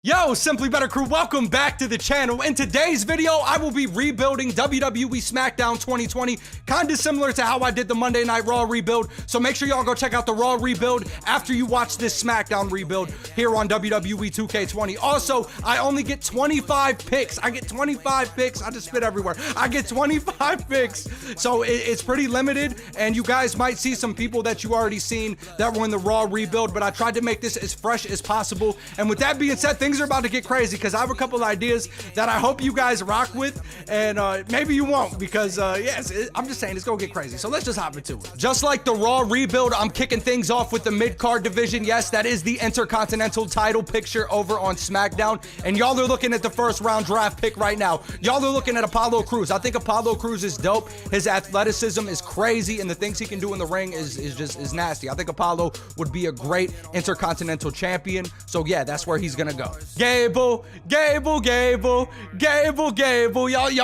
Yo, Simply Better crew, welcome back to the channel. In today's video, I will be rebuilding WWE Smackdown 2020, kind of similar to how I did the Monday Night Raw rebuild. So make sure y'all go check out the Raw rebuild after you watch this Smackdown rebuild here on WWE 2K20. Also, I only get 25 picks. I get 25 picks. I just spit everywhere. I get 25 picks. So it's pretty limited, and you guys might see some people that you already seen that were in the Raw rebuild, but I tried to make this as fresh as possible. And with that being said, things are about to get crazy because I have a couple ideas that I hope you guys rock with, and maybe you won't because yes, I'm just saying it's gonna get crazy. So let's just hop into it. Just like the Raw rebuild, I'm kicking things off with the Midcard Division. Yes, that is the Intercontinental title picture over on SmackDown, and y'all are looking at the first round draft pick right now. Y'all are looking at Apollo Crews. I think Apollo Crews is dope. His athleticism is crazy, and the things he can do in the ring is nasty. I think Apollo would be a great Intercontinental champion. So yeah, that's where he's gonna go. Gable. Y'all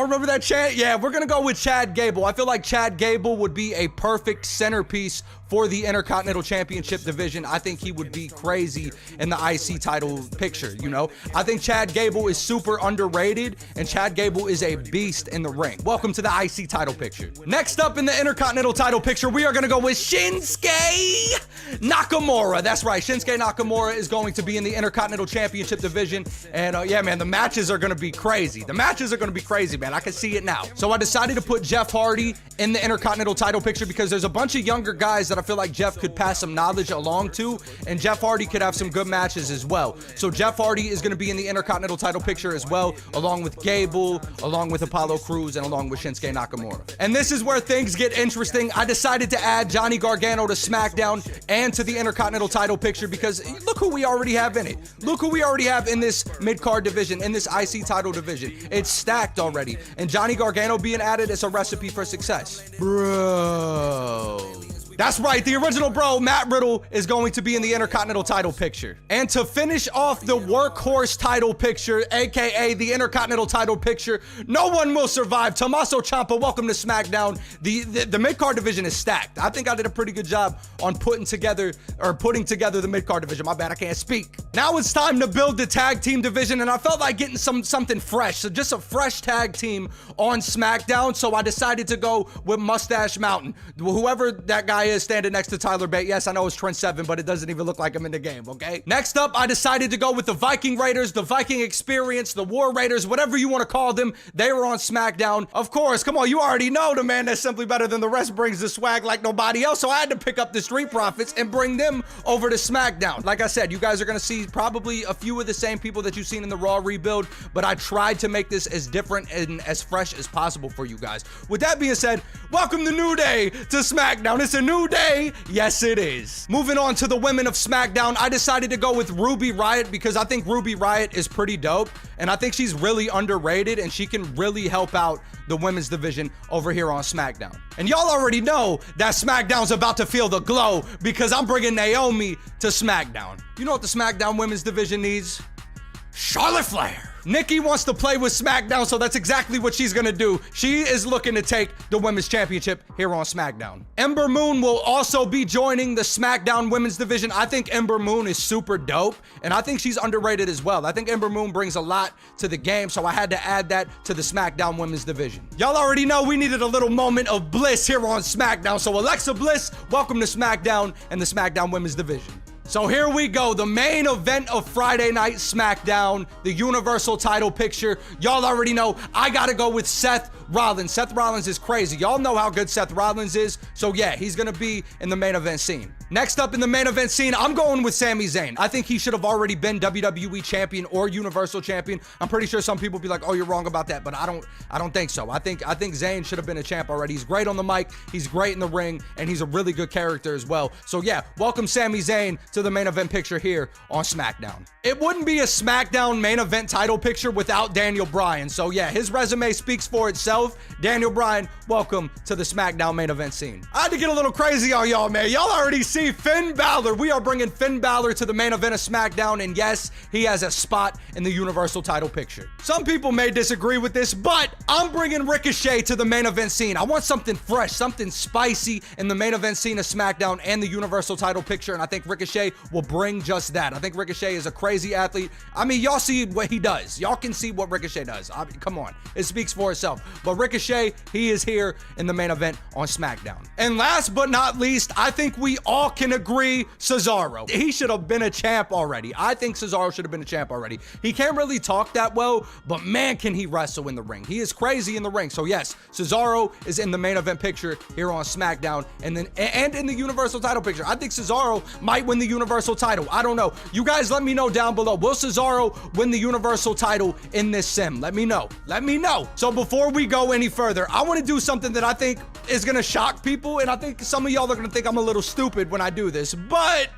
remember that chant? Yeah, we're gonna go with Chad Gable. I feel like Chad Gable would be a perfect centerpiece for the Intercontinental Championship division. I think he would be crazy in the IC title picture, you know? I think Chad Gable is super underrated, and Chad Gable is a beast in the ring. Welcome to the IC title picture. Next up in the Intercontinental title picture, we are gonna go with Shinsuke Nakamura. That's right, Shinsuke Nakamura is going to be in the Intercontinental Championship division, and yeah, man, the matches are gonna be crazy. The matches are gonna be crazy, man. I can see it now. So I decided to put Jeff Hardy in the Intercontinental title picture because there's a bunch of younger guys that I feel like Jeff could pass some knowledge along to, and Jeff Hardy could have some good matches as well. So Jeff Hardy is going to be in the Intercontinental title picture as well, along with Gable, along with Apollo Crews, and along with Shinsuke Nakamura. And this is where things get interesting. I decided to add Johnny Gargano to SmackDown and to the Intercontinental title picture because look who we already have in it. Look who we already have in this mid-card division, in this IC title division. It's stacked already. And Johnny Gargano being added is a recipe for success. Bro. That's right, the original bro, Matt Riddle, is going to be in the Intercontinental title picture. And to finish off the workhorse title picture, aka the Intercontinental title picture, no one will survive. Tommaso Ciampa, welcome to SmackDown. The mid-card division is stacked. I think I did a pretty good job on putting together the mid-card division. My bad, I can't speak. Now it's time to build the tag team division, and I felt like getting something fresh. So just a fresh tag team on SmackDown, so I decided to go with Mustache Mountain. Whoever that guy is standing next to Tyler Bate. Yes, I know it's Trent Seven, but it doesn't even look like him in the game, okay? Next up, I decided to go with the Viking Raiders, the Viking Experience, the War Raiders, whatever you want to call them. They were on SmackDown. Of course, come on, you already know the man that's simply better than the rest brings the swag like nobody else, so I had to pick up the Street Profits and bring them over to SmackDown. Like I said, you guys are going to see probably a few of the same people that you've seen in the Raw rebuild, but I tried to make this as different and as fresh as possible for you guys. With that being said, welcome the New Day to SmackDown. It's a new day. Yes, it is. Moving on to the women of SmackDown, I decided to go with Ruby Riott because I think Ruby Riott is pretty dope, and I think she's really underrated, and she can really help out the women's division over here on SmackDown. And y'all already know that SmackDown's about to feel the glow because I'm bringing Naomi to SmackDown. You know what the SmackDown women's division needs? Charlotte Flair. Nikki wants to play with SmackDown, so that's exactly what she's gonna do. She is looking to take the Women's Championship here on SmackDown. Ember Moon will also be joining the SmackDown Women's Division. I think Ember Moon is super dope, and I think she's underrated as well. I think Ember Moon brings a lot to the game, so I had to add that to the SmackDown Women's Division. Y'all already know we needed a little moment of bliss here on SmackDown, so Alexa Bliss, welcome to SmackDown and the SmackDown Women's Division. So here we go, the main event of Friday Night SmackDown, the Universal title picture. Y'all already know I gotta go with Seth Rollins. Seth Rollins is crazy. Y'all know how good Seth Rollins is, so yeah, he's gonna be in the main event scene. Next up in the main event scene, I'm going with Sami Zayn. I think he should have already been WWE champion or Universal champion. I'm pretty sure some people be like, oh, you're wrong about that, but I don't think so. I think Zayn should have been a champ already. He's great on the mic, he's great in the ring, and he's a really good character as well. So yeah, welcome Sami Zayn to the main event picture here on SmackDown. It wouldn't be a SmackDown main event title picture without Daniel Bryan. So yeah, his resume speaks for itself. Daniel Bryan, welcome to the SmackDown main event scene. I had to get a little crazy on y'all, man. Y'all already seen 3, Finn Balor. We are bringing Finn Balor to the main event of SmackDown, and yes, he has a spot in the Universal title picture. Some people may disagree with this, but I'm bringing Ricochet to the main event scene. I want something fresh, something spicy in the main event scene of SmackDown and the Universal title picture, and I think Ricochet will bring just that. I think Ricochet is a crazy athlete. I mean, y'all see what he does. Y'all can see what Ricochet does. I mean, come on. It speaks for itself. But Ricochet, he is here in the main event on SmackDown. And last but not least, I think we all can agree, Cesaro. He should have been a champ already. I think Cesaro should have been a champ already. He can't really talk that well, but man, can he wrestle in the ring. He is crazy in the ring. So yes, Cesaro is in the main event picture here on SmackDown and in the Universal title picture. I think Cesaro might win the Universal title. I don't know. You guys let me know down below. Will Cesaro win the Universal title in this sim? Let me know. Let me know. So before we go any further, I want to do something that I think is going to shock people, and I think some of y'all are going to think I'm a little stupid when I do this, but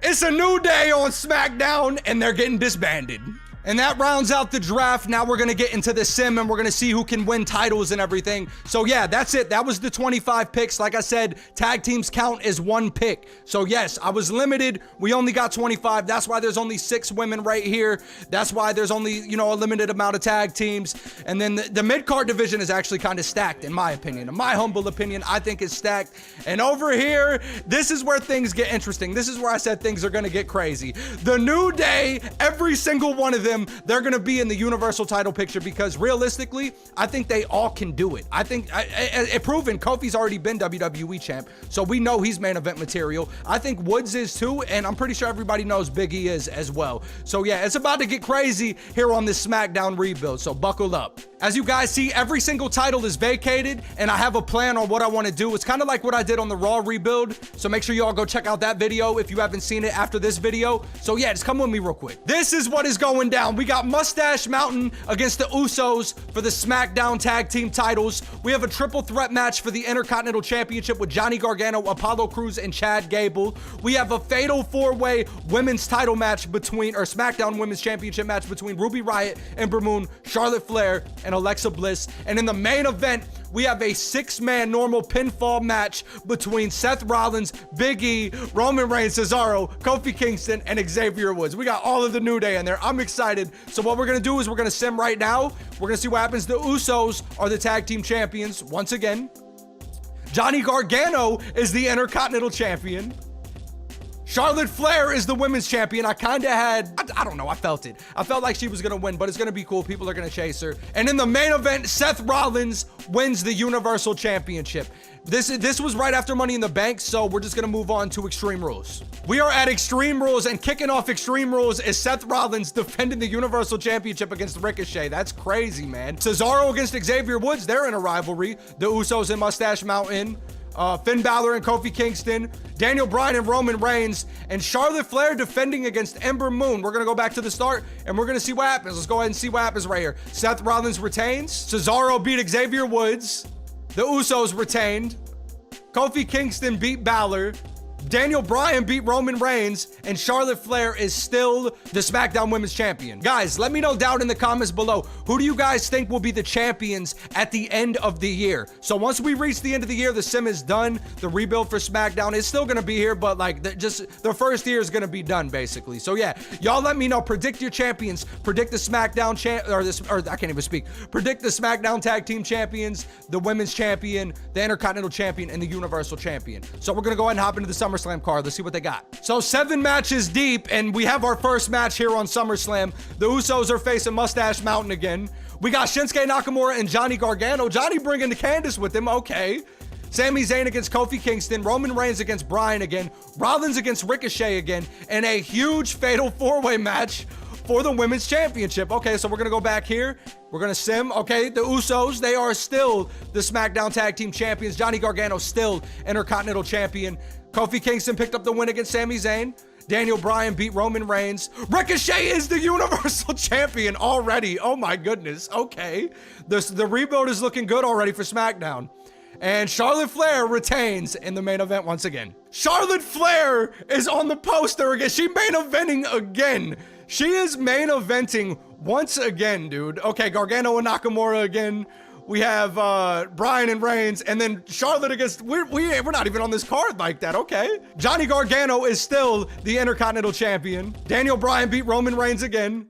it's a new day on SmackDown and they're getting disbanded. And that rounds out the draft. Now we're going to get into the sim and we're going to see who can win titles and everything. So yeah, that's it. That was the 25 picks. Like I said, tag teams count as one pick. So yes, I was limited. We only got 25. That's why there's only 6 women right here. That's why there's only, you know, a limited amount of tag teams. And then the mid-card division is actually kind of stacked in my opinion. In my humble opinion, I think it's stacked. And over here, this is where things get interesting. This is where I said things are going to get crazy. The New Day, every single one of them, they're going to be in the Universal title picture because realistically, I think they all can do it. I think it proven Kofi's already been WWE champ, so we know he's main event material. I think Woods is too, and I'm pretty sure everybody knows Big E is as well. So yeah, it's about to get crazy here on this SmackDown rebuild, so buckle up. As you guys see, every single title is vacated, and I have a plan on what I want to do. It's kind of like what I did on the Raw rebuild, so make sure you all go check out that video if you haven't seen it after this video. So yeah, just come with me real quick. This is what is going down. We got Mustache Mountain against the Usos for the SmackDown tag team titles. We have a triple threat match for the Intercontinental Championship with Johnny Gargano, Apollo Crews, and Chad Gable. We have a fatal 4-way women's title match between, or SmackDown Women's Championship match between Ruby Riott, Ember Moon, Charlotte Flair, and Alexa Bliss. And in the main event, we have a 6-man normal pinfall match between Seth Rollins, Big E, Roman Reigns, Cesaro, Kofi Kingston, and Xavier Woods. We got all of the New Day in there. I'm excited. So what we're going to do is we're going to sim right now. We're going to see what happens. The Usos are the tag team champions once again. Johnny Gargano is the Intercontinental Champion. Charlotte Flair is the women's champion. I kind of had, I don't know, I felt it. I felt like she was going to win, but it's going to be cool. People are going to chase her. And in the main event, Seth Rollins wins the Universal Championship. This was right after Money in the Bank, so we're just going to move on to Extreme Rules. We are at Extreme Rules, and kicking off Extreme Rules is Seth Rollins defending the Universal Championship against Ricochet. That's crazy, man. Cesaro against Xavier Woods, they're in a rivalry. The Usos and Mustache Mountain. Finn Balor and Kofi Kingston, Daniel Bryan and Roman Reigns, and Charlotte Flair defending against Ember Moon. We're going to go back to the start, and we're going to see what happens. Let's go ahead and see what happens right here. Seth Rollins retains. Cesaro beat Xavier Woods. The Usos retained. Kofi Kingston beat Balor. Daniel Bryan beat Roman Reigns, and Charlotte Flair is still the SmackDown Women's Champion. Guys, let me know down in the comments below, who do you guys think will be the champions at the end of the year? So once we reach the end of the year, the sim is done. The rebuild for SmackDown is still going to be here, but like the first year is going to be done basically. So yeah, y'all let me know. Predict your champions. Predict the SmackDown I can't even speak. Predict the SmackDown Tag Team Champions, the Women's Champion, the Intercontinental Champion, and the Universal Champion. So we're going to go ahead and hop into the SummerSlam card. Let's see what they got. So 7 matches deep, and we have our first match here on SummerSlam. The Usos are facing Mustache Mountain again. We got Shinsuke Nakamura and Johnny Gargano. Johnny bringing the Candace with him. Okay. Sami Zayn against Kofi Kingston. Roman Reigns against Bryan again. Rollins against Ricochet again. And a huge fatal 4-way match for the Women's Championship. Okay, so we're going to go back here. We're going to sim. Okay, the Usos, they are still the SmackDown Tag Team Champions. Johnny Gargano still Intercontinental Champion. Kofi Kingston picked up the win against Sami Zayn. Daniel Bryan beat Roman Reigns. Ricochet is the Universal Champion already. Oh my goodness. Okay. The rebuild is looking good already for SmackDown. And Charlotte Flair retains in the main event once again. Charlotte Flair is on the poster again. She main eventing again. She is main eventing once again, dude. Okay, Gargano and Nakamura again. We have Bryan and Reigns, and then Charlotte against, we're not even on this card like that, okay. Johnny Gargano is still the Intercontinental Champion. Daniel Bryan beat Roman Reigns again.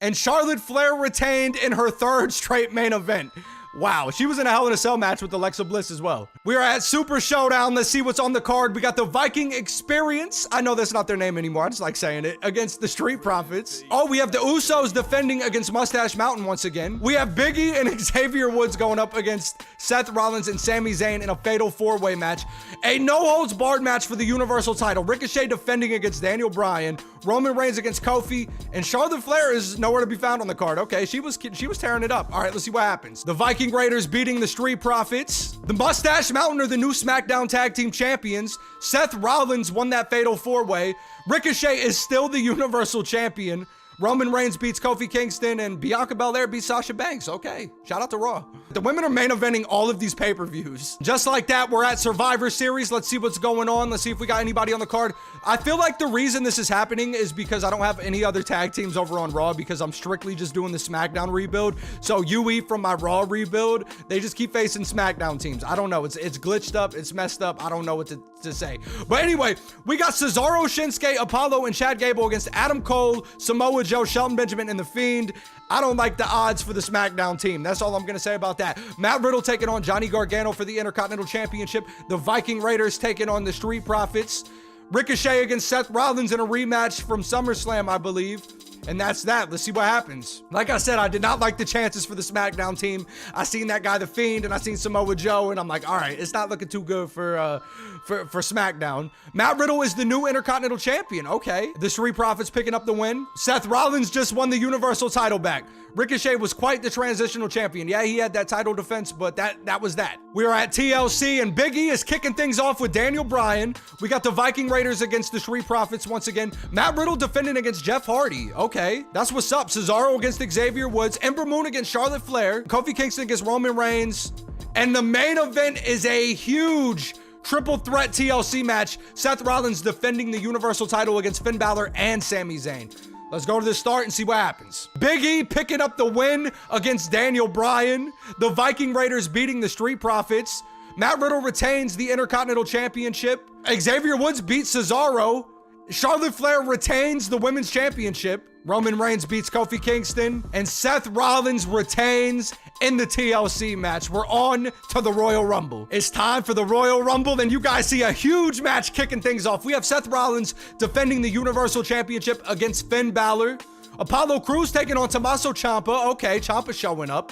And Charlotte Flair retained in her 3rd straight main event. Wow, she was in a Hell in a Cell match with Alexa Bliss as well. We are at Super Showdown. Let's see what's on the card. We got the Viking Experience. I know that's not their name anymore. I just like saying it. Against the Street Profits. Oh, we have the Usos defending against Mustache Mountain once again. We have Big E and Xavier Woods going up against Seth Rollins and Sami Zayn in a fatal 4-way match. A no-holds-barred match for the Universal title. Ricochet defending against Daniel Bryan. Roman Reigns against Kofi. And Charlotte Flair is nowhere to be found on the card. Okay, she was tearing it up. All right, let's see what happens. The Viking Raiders beating the Street Profits. The Mustache Mountain are the new SmackDown Tag Team Champions. Seth Rollins won that fatal 4-way. Ricochet is still the Universal Champion. Roman Reigns beats Kofi Kingston, and Bianca Belair beats Sasha Banks. Okay, shout out to Raw. The women are main eventing all of these pay-per-views. Just like that, we're at Survivor Series. Let's see what's going on. Let's see if we got anybody on the card. I feel like the reason this is happening is because I don't have any other tag teams over on Raw, because I'm strictly just doing the SmackDown rebuild. So Yuke from my Raw rebuild, they just keep facing SmackDown teams. I don't know. It's glitched up. It's messed up. I don't know what to say. But anyway, we got Cesaro, Shinsuke, Apollo, and Chad Gable against Adam Cole, Samoa Joe, Shelton Benjamin, and The Fiend. I don't like the odds for the SmackDown team. That's all I'm going to say about that. Matt Riddle taking on Johnny Gargano for the Intercontinental Championship. The Viking Raiders taking on the Street Profits. Ricochet against Seth Rollins in a rematch from SummerSlam, I believe. And that's that. Let's see what happens. Like I said, I did not like the chances for the SmackDown team. I seen that guy, The Fiend, and I seen Samoa Joe, and I'm like, all right, it's not looking too good for SmackDown. Matt Riddle is the new Intercontinental Champion. Okay. The Street Profits picking up the win. Seth Rollins just won the Universal title back. Ricochet was quite the transitional champion. Yeah, he had that title defense, but that was that. We are at TLC, and Big E is kicking things off with Daniel Bryan. We got the Viking Raiders against the Street Profits once again. Matt Riddle defending against Jeff Hardy. Okay, that's what's up. Cesaro against Xavier Woods. Ember Moon against Charlotte Flair. Kofi Kingston against Roman Reigns. And the main event is a huge triple threat TLC match. Seth Rollins defending the Universal title against Finn Balor and Sami Zayn. Let's go to the start and see what happens. Big E picking up the win against Daniel Bryan. The Viking Raiders beating the Street Profits. Matt Riddle retains the Intercontinental Championship. Xavier Woods beats Cesaro. Charlotte Flair retains the Women's Championship. Roman Reigns beats Kofi Kingston. And Seth Rollins retains in the TLC match. We're on to the Royal Rumble. It's time for the Royal Rumble, and you guys see a huge match kicking things off. We have Seth Rollins defending the Universal Championship against Finn Balor. Apollo Crews taking on Tommaso Ciampa. Okay, Ciampa showing up.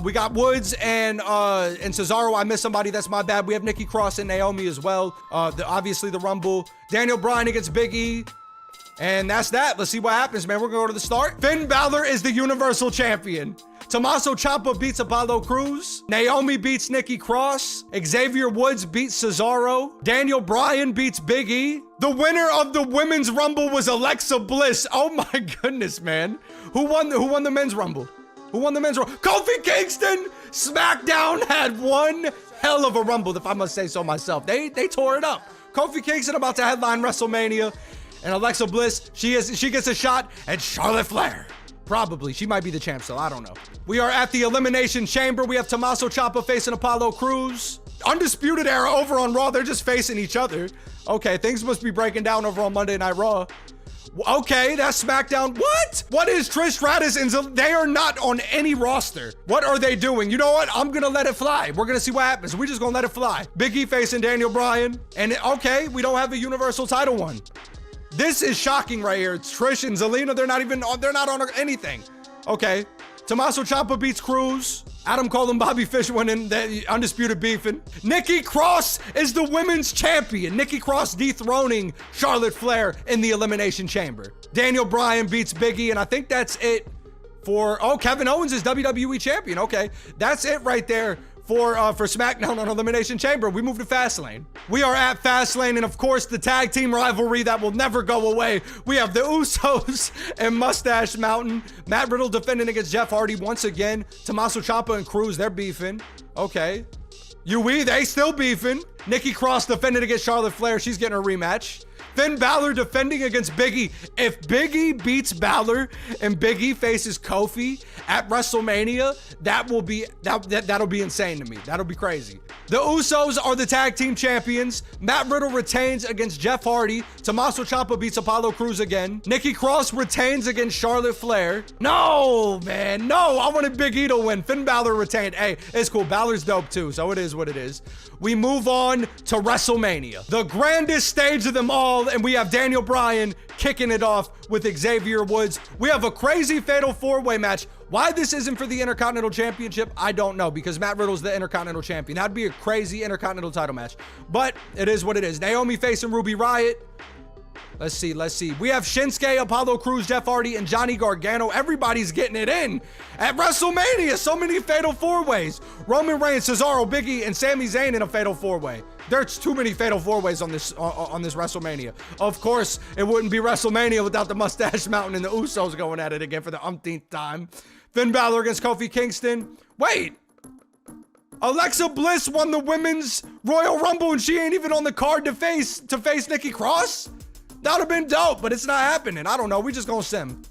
We got Woods and Cesaro. I missed somebody. That's my bad. We have Nikki Cross and Naomi as well. Obviously the Rumble. Daniel Bryan against Big E. And that's that. Let's see what happens, man. We're going to go to the start. Finn Balor is the Universal Champion. Tommaso Ciampa beats Apollo Crews. Naomi beats Nikki Cross. Xavier Woods beats Cesaro. Daniel Bryan beats Big E. The winner of the Women's Rumble was Alexa Bliss. Oh my goodness, man. Who won the Men's Rumble? Who won the Men's Rumble? Kofi Kingston! SmackDown had one hell of a Rumble, if I must say so myself. They tore it up. Kofi Kingston about to headline WrestleMania. And Alexa Bliss, she gets a shot at Charlotte Flair. Probably. She might be the champ, so I don't know. We are at the Elimination Chamber. We have Tommaso Ciampa facing Apollo Crews. Undisputed Era over on Raw. They're just facing each other. Okay, things must be breaking down over on Monday Night Raw. Okay, that's SmackDown. What? What is Trish Stratus and they are not on any roster. What are they doing? You know what? I'm gonna let it fly. We're gonna see what happens. We're just gonna let it fly. Big E facing Daniel Bryan. And okay, we don't have a Universal title one. This is shocking right here. It's Trish and Zelina. They're not on anything. Okay. Tommaso Ciampa beats Crews. Adam Cole and Bobby Fish winning the Undisputed beefing. Nikki Cross is the Women's Champion. Nikki Cross dethroning Charlotte Flair in the Elimination Chamber. Daniel Bryan beats Big E, and I think that's it for, Kevin Owens is WWE Champion. Okay, that's it right there for SmackDown on Elimination Chamber. We move to Fastlane. We are at Fastlane, and of course, the tag team rivalry that will never go away. We have the Usos and Mustache Mountain. Matt Riddle defending against Jeff Hardy once again. Tommaso Ciampa and Crews, they're beefing. Okay. Yuke, they still beefing. Nikki Cross defending against Charlotte Flair. She's getting a rematch. Finn Balor defending against Big E. If Big E beats Balor and Big E faces Kofi at WrestleMania, that'll be insane to me. That'll be crazy. The Usos are the tag team champions. Matt Riddle retains against Jeff Hardy. Tommaso Ciampa beats Apollo Crews again. Nikki Cross retains against Charlotte Flair. No, man, no. I wanted Big E to win. Finn Balor retained. Hey, it's cool. Balor's dope too, so it is what it is. We move on to WrestleMania, the grandest stage of them all, and we have Daniel Bryan kicking it off with Xavier Woods. We have a crazy fatal four-way match. Why this isn't for the Intercontinental Championship, I don't know, because Matt Riddle's the Intercontinental Champion. That'd be a crazy Intercontinental title match, but it is what it is. Naomi facing Ruby Riott. Let's see. We have Shinsuke, Apollo Crews, Jeff Hardy, and Johnny Gargano. Everybody's getting it in at WrestleMania. So many fatal four-ways. Roman Reigns, Cesaro, Big E, and Sami Zayn in a fatal four-way. There's too many fatal four-ways on this WrestleMania. Of course, it wouldn't be WrestleMania without the Mustache Mountain and the Usos going at it again for the umpteenth time. Finn Balor against Kofi Kingston. Wait. Alexa Bliss won the Women's Royal Rumble and she ain't even on the card to face Nikki Cross? That would have been dope, but it's not happening. I don't know. We just gonna sim.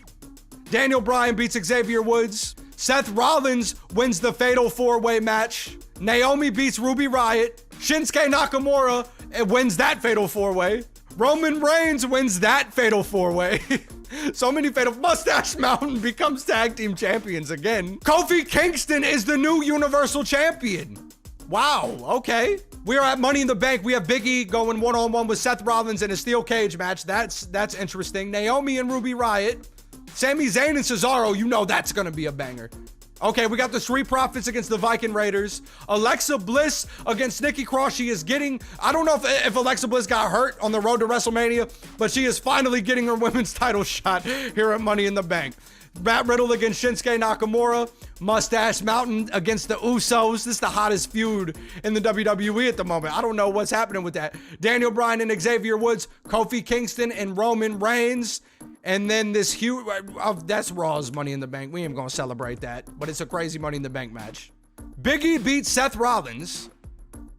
Daniel Bryan beats Xavier Woods. Seth Rollins wins the fatal four-way match. Naomi beats Ruby Riott. Shinsuke Nakamura wins that fatal four-way. Roman Reigns wins that fatal four-way. So many fatal. Mustache Mountain becomes tag team champions again. Kofi Kingston is the new Universal Champion. Wow, okay. We are at Money in the Bank. We have Big E going one-on-one with Seth Rollins in a steel cage match. That's interesting. Naomi and Ruby Riott. Sami Zayn and Cesaro, you know that's gonna be a banger. Okay, we got the Street Profits against the Viking Raiders. Alexa Bliss against Nikki Cross. She is getting, I don't know if Alexa Bliss got hurt on the road to WrestleMania, but she is finally getting her women's title shot here at Money in the Bank. Matt Riddle against Shinsuke Nakamura. Mustache Mountain against the Usos. This is the hottest feud in the WWE at the moment. I don't know what's happening with that. Daniel Bryan and Xavier Woods. Kofi Kingston and Roman Reigns. And then this huge, that's Raw's Money in the Bank. We ain't gonna celebrate that, but it's a crazy Money in the Bank match. Big E beats Seth Rollins.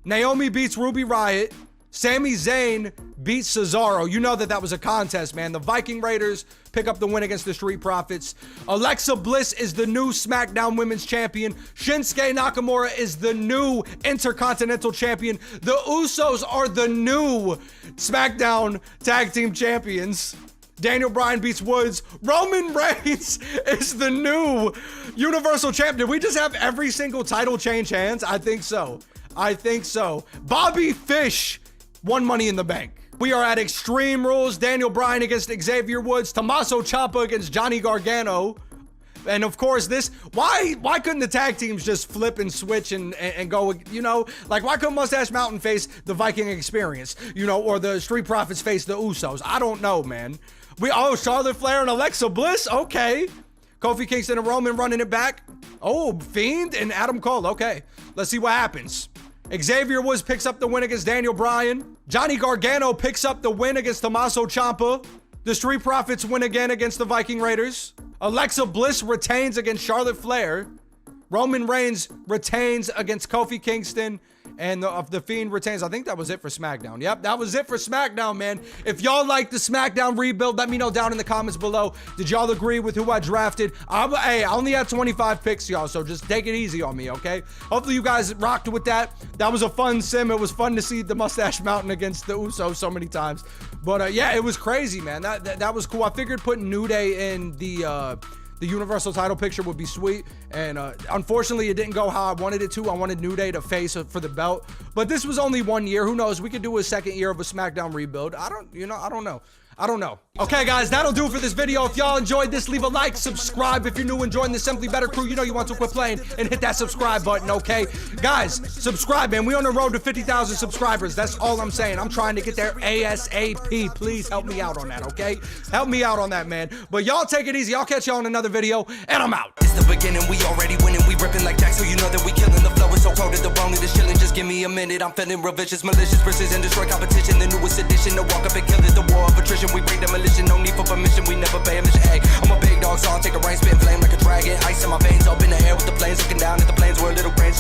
Naomi beats Ruby Riott. Sami Zayn beats Cesaro. You know that was a contest, man. The Viking Raiders pick up the win against the Street Profits. Alexa Bliss is the new SmackDown Women's Champion. Shinsuke Nakamura is the new Intercontinental Champion. The Usos are the new SmackDown Tag Team Champions. Daniel Bryan beats Woods. Roman Reigns is the new Universal Champion. Did we just have every single title change hands? I think so. Bobby Fish won Money in the Bank. We are at Extreme Rules. Daniel Bryan against Xavier Woods. Tommaso Ciampa against Johnny Gargano. And of course this, why couldn't the tag teams just flip and switch and go, you know, like why couldn't Mustache Mountain face the Viking Experience, you know, or the Street Profits face the Usos? I don't know, man. Charlotte Flair and Alexa Bliss, okay. Kofi Kingston and Roman running it back. Oh, Fiend and Adam Cole, okay. Let's see what happens. Xavier Woods picks up the win against Daniel Bryan. Johnny Gargano picks up the win against Tommaso Ciampa. The Street Profits win again against the Viking Raiders. Alexa Bliss retains against Charlotte Flair. Roman Reigns retains against Kofi Kingston. And the Fiend retains. I think that was it for SmackDown. Yep, that was it for SmackDown, man. If y'all like the SmackDown rebuild, let me know down in the comments below. Did y'all agree with who I drafted? Hey, I only had 25 picks, y'all, so just take it easy on me, okay? Hopefully you guys rocked with that. That was a fun sim. It was fun to see the Mustache Mountain against the Usos so many times. But yeah, it was crazy, man. That was cool. I figured putting New Day in the Universal title picture would be sweet, and unfortunately it didn't go how I wanted it to. I wanted New Day to face for the belt, but this was only 1 year. Who knows? We could do a second year of a SmackDown rebuild. I don't know. Okay, guys, that'll do it for this video. If y'all enjoyed this, leave a like, subscribe. If you're new and join the Simply Better crew, you know you want to quit playing and hit that subscribe button, okay? Guys, subscribe, man. We on the road to 50,000 subscribers. That's all I'm saying. I'm trying to get there ASAP. Please help me out on that, okay? Help me out on that, man. But y'all take it easy. I'll catch y'all in another video, and I'm out. It's the beginning. We already winning. We ripping like Jack, so you know that we killing. The flow is so cold at the bone. It is chilling. Just give me a minute. I'm feeling real vicious, malicious, precision, destroy competition. The newest edition. The walk up and kill it. The war of attrition. We bring demolition. No need for permission. We never pay a mission. Hey, I'm a